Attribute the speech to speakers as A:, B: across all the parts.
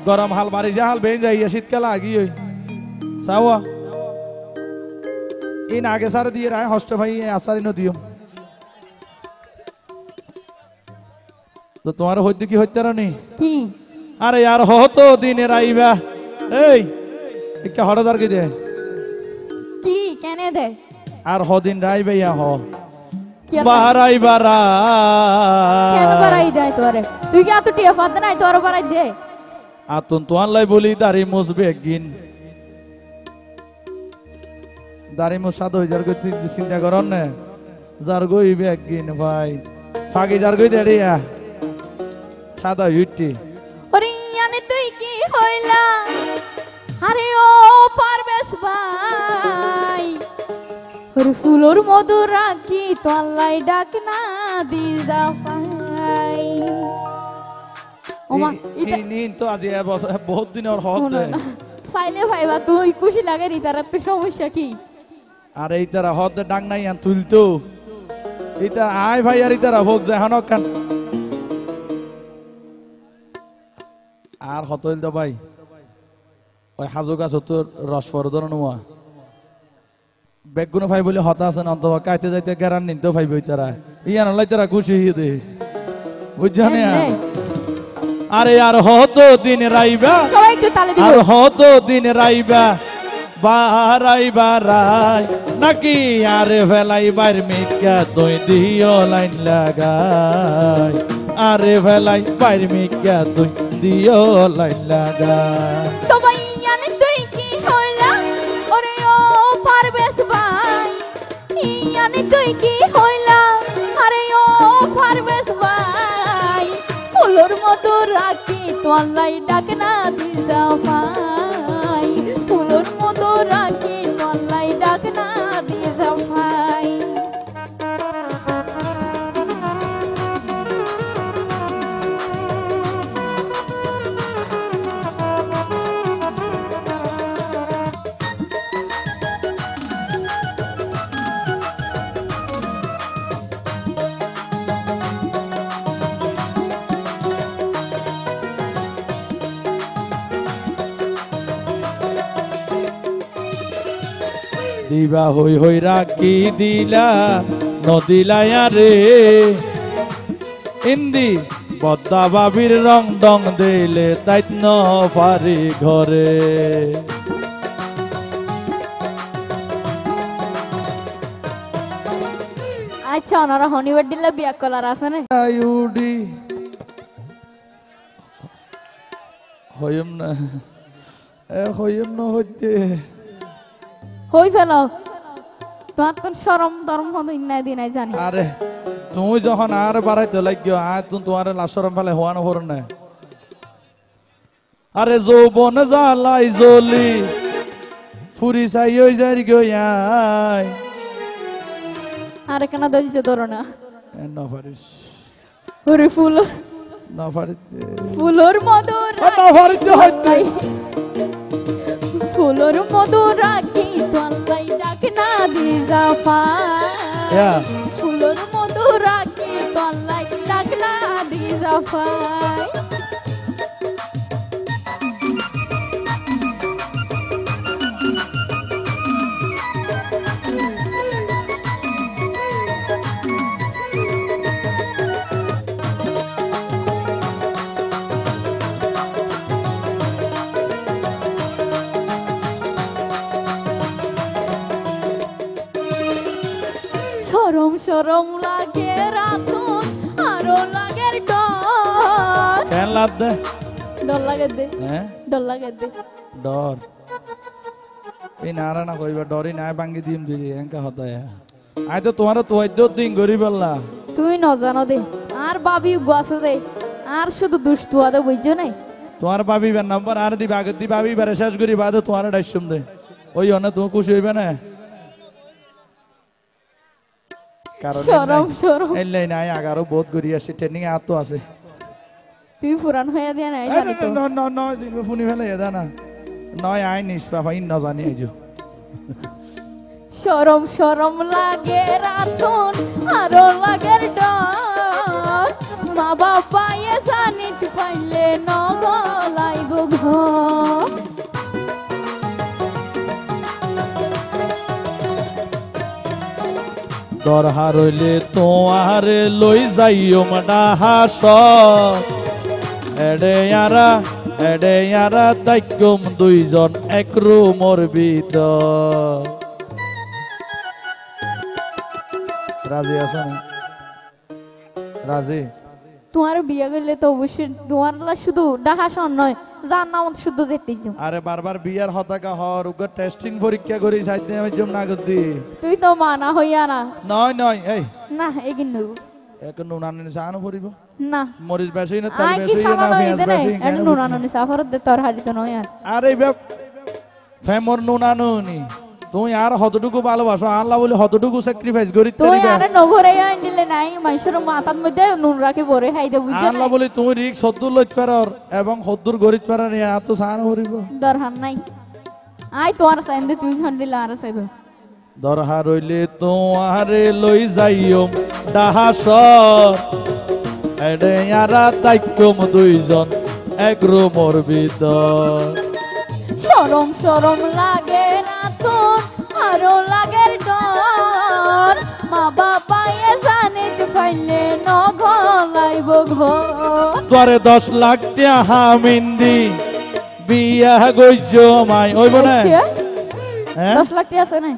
A: গরম হাল মারি যা হাল বেন যাই শীতকাল আগি ওই চাওয়া এই নাগে সার দিয়ে রায় হস্ত ভাই আসারি নদিও তো তোমার হইতে কি হইতে রানি
B: কি
A: আরে यार হতো দিনের আইবা এই একটা হড়দার কি দে
B: কি কেনে দে
A: আর হদিন রাইবা ইয়া হ বারাই বারা
B: কেন বারাই দেয় তোরে তুই কি এত টিয়া ফাদ নাই তোর বারাই দে
A: আতুন তো আল্লাহ বলি দাড়ি মুছবে একদিন দাড়ি মুছাদ হই যার গতি চিন্তা করন না যার গইবে একদিন ভাই ফাগি যার গই দেড়িয়া সাদা হইটি
B: ওরে ইয়ানে তুই কি হইলা আরে ও পারবেশ ভাই ওরে ফুলর মধু রাখি তো আল্লাহ ডাক না দি জাফাই ওমা
A: নিন তো আজি বহুত দিনের হদ
B: ফাইলে ভাইবা তুই খুশি লাগে নি তার তো সমস্যা কি
A: আর এই তারা হদ ডাং নাই আন তুলতো এটা আয় ভাই আর ইতারা হোক যায় হনক কান আর হতইল তো ভাই ওই হাজু গাছ তোর রস ফরদন নোয়া বেগুন ভাই বলে হতা আছে না তো কাইতে যাইতে গেরান নিতে ভাই বই তারা ইয়ান লাই তারা খুশি হয়ে দে বুঝছানে আরে আর হতো দিন রাইবা
B: সবাই একটু তালি দিব
A: আর হতো দিন রাইবা বারাই বারাই নাকি আরে ফেলাই বাইর মিকা দই দিও লাইন লাগাই আরে ফেলাই বাইর মিকা দই দিও লাইন লাগাই
B: তো ভাইয়ানে তুই কি হইলা ওরে ও পারবেশ ভাই ইয়ানে তুই কি হইলা আরে ও পারবেশ ভাই ফুলর মতো রাখি তো আল্লাহ ডাক না দি জাফাই ফুলর মতো রাখি তো আল্লাহ ডাক না দি জাফাই
A: দিবা হই হই রাখি দিলা নদিলায়া রে ইন্দি বদ্দা বাবির রং ডং দিলে তাইত ন পারি ঘরে
B: আচ্ছা ওনারা হনিবার দিলে বিয়া কলার আছে না
A: আইউডি হইম না হইম না হইতে
B: হই ফেলো তোমার তো শরম ধর্ম হতো নাই দি নাই জানি
A: আরে তুমি যখন আর বাড়াইতে লাগিও আয় তুমি তোমার লাশরম ফেলে হওয়ানো হর না আরে যৌবন জ্বালাই জ্বলি ফুরি চাই ওই যাই গই
B: আরে কেন দইছে ধরো না
A: না পারিস
B: ওরে ফুল
A: না পারিতে
B: ফুলর মধু
A: না পারিতে হইতে
B: ফুলর মধু রাখি তো আল্লাহ ডাক না দি জাফাই ফুলর মধু রাখি তো আল্লাহ ডাক না দি জাফাই শরম শরম লাগে রাতুন আরো লাগে ডর
A: কেন লাভ দে
B: ডর লাগে দে
A: হ্যাঁ
B: ডর লাগে দে
A: ডর এই নারা না কইবা ডরি না ভাঙ্গি দিম দিলি এঙ্কা হতায় আই তো তোমার তো হইতো দিন গরিব আল্লাহ
B: তুই ন জানো দে আর বাবি বাসে দে আর শুধু দুষ্টু আদে বুঝছো নাই
A: তোমার বাবিবার নাম্বার আর দিবা আগে দিবা বাবিবারে শেষ করি বাদে তোমার ডাইসম দে ওই অনে তুমি খুশি হইবে না কারণ
B: শরম শরম
A: এলাই নাই আগারও বহুত গড়ি আছে ট্রেনিং এ তো আছে
B: তুই পুরান হয়ে দিয়া নাই জানি তো
A: ন ন ন দিন ফোনি ফেলে এদা না নয় আই নিসপা ফাইন ন জানি আইজো
B: শরম শরম লাগে রাতুন আরো লাগে ডর মা বাবা এ জানিতে পাইলে ন গলাইব
A: দরহার হইলে তোমারে লই যাইও ডাহাস এডে ইয়ারা তাইকুম দুইজন এক রুমর ভিতর। রাজি আছো না? রাজি?
B: তোমার বিয়ে করলে তো অবশ্যই তোমার শুধু ডাহাসন নয়, যার নাম শুধু যেতেই যাও।
A: আরে বারবার বিয়ার হতাকা হর উগা টেস্টিং পরীক্ষা করি সাইতে আমি জম না করদি।
B: তুই তো মানা হইয়া না।
A: নয় নয় এই
B: না এগিন নেব
A: এখন নুনানি সানো পড়িব
B: না।
A: মরিচ বেশি না তেল
B: আই কি
A: বেশি না
B: সামানো
A: পেঁয়াজ
B: ইদে নাই
A: বেশি
B: এন্ড নুনানো নি সাফরত দে তোর হাড়ি তো নয় আর।
A: আরে বাপ ফেমর নুনানুনি তুই আর হতটুকু ভালোবাসো আল্লাহ বলে হতটুকু স্যাক্রিফাইস করি
B: তুই
A: তারিবা
B: আরে নগরে আইন দিলে নাই মাইশের মাথার মধ্যে নুন রাখি ভরে খাইতে বুঝছ
A: আল্লাহ বলে তুমি রিক্স হদ্দুর লইত পারর এবং হদ্দুর গরিত পারর এত সানো পড়িব
B: দরহান নাই। আই তোমার সাইন দে তুই খান দিলা আর সাইব
A: দরহার হইলে তোমারে লই যাইও ডাহাস এডে ইয়ারা তাইকুম দুইজন এক রুমর ভিতর।
B: শরম শরম লাগে রাতন আরো লাগের ডর, মা বাবা এ জানিতে পাইলে নগলাইব ঘর।
A: তোরে 10 লাখ টিয়া হামিন্দি বিয়া গইছো মাই ওইব না? হ্যাঁ
B: 10 লাখ টিয়া আছে না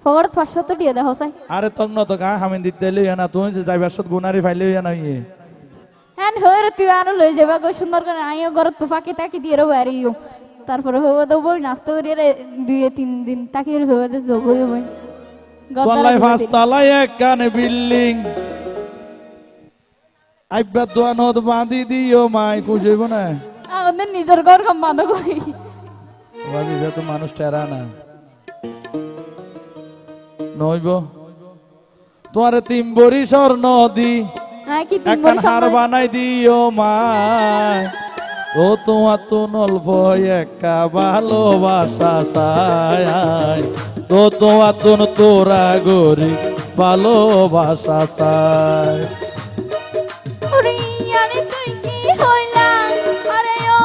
B: ফগড় 500 টিয়া দেহ চাই।
A: আরে তং ন তো গা হামিন্দি তেলে না তুই যে যাইবার সত গুনারি ফাইলে না ইয়ে
B: হ্যাঁ হইরে তুই আরো লই যাবা গো সুন্দর করে আইও ঘর তো ফাঁকি টাকি দিয়ে বাড়িও, তারপরে হইব তো বই নাস্তা করিয়ে 2-3 দিন টাকি হইব দে যোগ হইব।
A: তলাই 5 তলাই এক কানে বিল্ডিং আইবা দোয়ানত বাঁধি দিও মাই খুশি হইব না?
B: আমাদের নিজের ঘর কম বাঁধো কই
A: বাজি তো মানুষ টেরা না নইব তোমারে 3 বরি স্বর্ণ দি
B: কি
A: একখান হার বানাই দিও মাই ও তোমার তো অল্প একা ভালোবাসা চাই তো তোমার তো তোরা গরি ভালোবাসা চাই।
B: রিয়ানি তুই কি হইলা আরে ও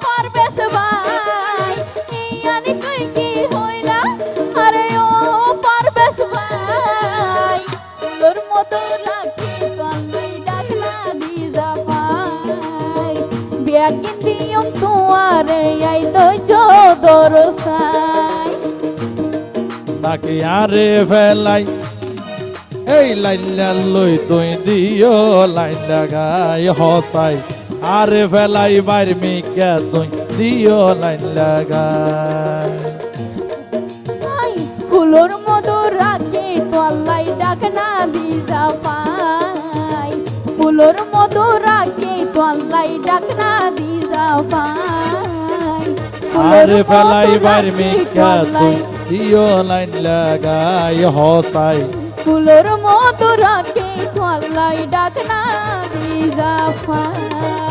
B: পারবেশ ভাই, রিয়ানি তুই কি হইলা আরে ও পারবেশ ভাই, তোর মতো রাখি তোলাই ডাকনা দি জাফাই, বিয়াকিন দিয়ম তুয়ারে আই দই জদরসাই।
A: নাকি আরে ফেলাই এই লাইলা লই তুই দিও লাইলা গাই হসাই আরে ফেলাই বাইর মিকা তুই দিও লাইলা গাই।
B: ফুলোর মতো রাখি তোলাই ডাকনা দি জাফাই, ফুলোর মতো রাখি তোলাই ডাকনা দি জাফাই,
A: আরে ফেলাই বাইর মিকা তুই দিও লাইলা গাই হসাই
B: ফুলোর মতো রাখি তোলাই ডাকনা দি জাফাই।